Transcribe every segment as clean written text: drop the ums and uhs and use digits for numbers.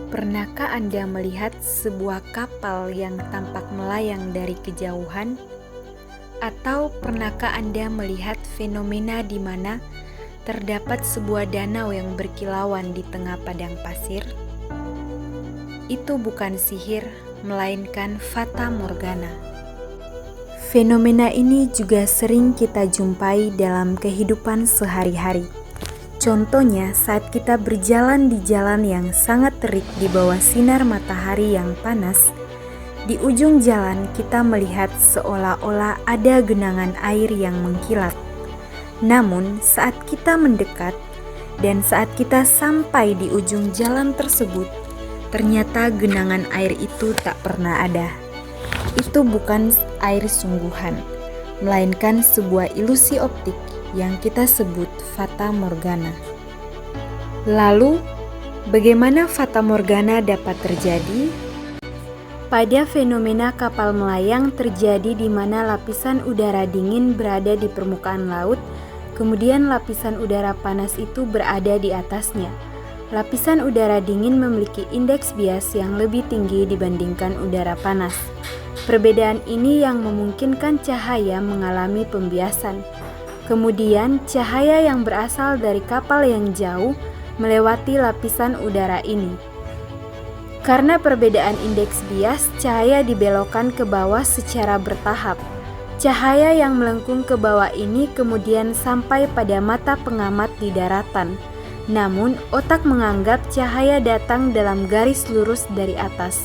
Pernahkah Anda melihat sebuah kapal yang tampak melayang dari kejauhan? Atau pernahkah Anda melihat fenomena di mana terdapat sebuah danau yang berkilauan di tengah padang pasir? Itu bukan sihir, melainkan fata morgana. Fenomena ini juga sering kita jumpai dalam kehidupan sehari-hari. Contohnya saat kita berjalan di jalan yang sangat terik di bawah sinar matahari yang panas, di ujung jalan kita melihat seolah-olah ada genangan air yang mengkilat. Namun saat kita mendekat dan saat kita sampai di ujung jalan tersebut, ternyata genangan air itu tak pernah ada. Itu bukan air sungguhan, melainkan sebuah ilusi optik yang kita sebut fata morgana. Lalu, bagaimana fata morgana dapat terjadi? Pada fenomena kapal melayang terjadi di mana lapisan udara dingin berada di permukaan laut, kemudian lapisan udara panas itu berada di atasnya. Lapisan udara dingin memiliki indeks bias yang lebih tinggi dibandingkan udara panas. Perbedaan ini yang memungkinkan cahaya mengalami pembiasan. Kemudian, cahaya yang berasal dari kapal yang jauh melewati lapisan udara ini. Karena perbedaan indeks bias, cahaya dibelokkan ke bawah secara bertahap. Cahaya yang melengkung ke bawah ini kemudian sampai pada mata pengamat di daratan. Namun, otak menganggap cahaya datang dalam garis lurus dari atas.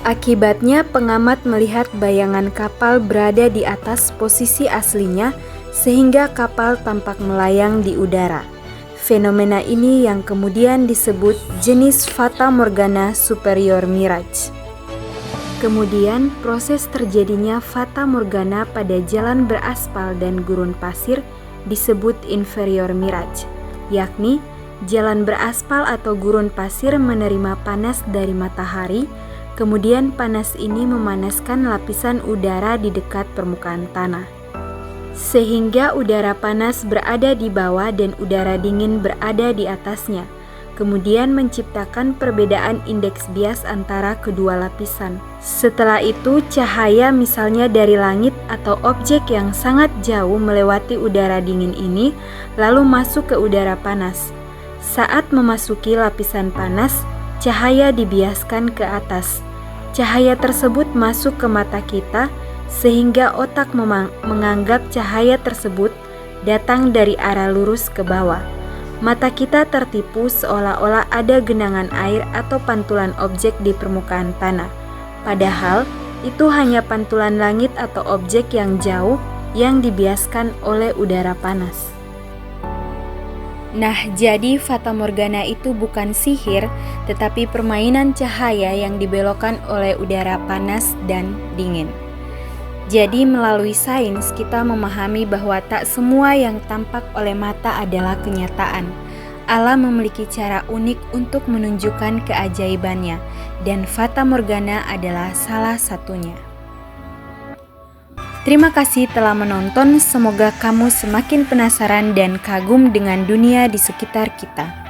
Akibatnya, pengamat melihat bayangan kapal berada di atas posisi aslinya, sehingga kapal tampak melayang di udara. Fenomena ini yang kemudian disebut jenis fata morgana superior mirage. Kemudian, proses terjadinya fata morgana pada jalan beraspal dan gurun pasir disebut inferior mirage, yakni jalan beraspal atau gurun pasir menerima panas dari matahari, kemudian panas ini memanaskan lapisan udara di dekat permukaan tanah, sehingga udara panas berada di bawah dan udara dingin berada di atasnya, kemudian menciptakan perbedaan indeks bias antara kedua lapisan. Setelah itu, cahaya misalnya dari langit atau objek yang sangat jauh melewati udara dingin ini, lalu masuk ke udara panas. Saat memasuki lapisan panas, cahaya dibiaskan ke atas. Cahaya tersebut masuk ke mata kita, sehingga otak menganggap cahaya tersebut datang dari arah lurus ke bawah. Mata kita tertipu seolah-olah ada genangan air atau pantulan objek di permukaan tanah. Padahal, itu hanya pantulan langit atau objek yang jauh yang dibiaskan oleh udara panas. Nah, jadi fata morgana itu bukan sihir, tetapi permainan cahaya yang dibelokkan oleh udara panas dan dingin. Jadi melalui sains kita memahami bahwa tak semua yang tampak oleh mata adalah kenyataan. Allah memiliki cara unik untuk menunjukkan keajaibannya, dan fata morgana adalah salah satunya. Terima kasih telah menonton, semoga kamu semakin penasaran dan kagum dengan dunia di sekitar kita.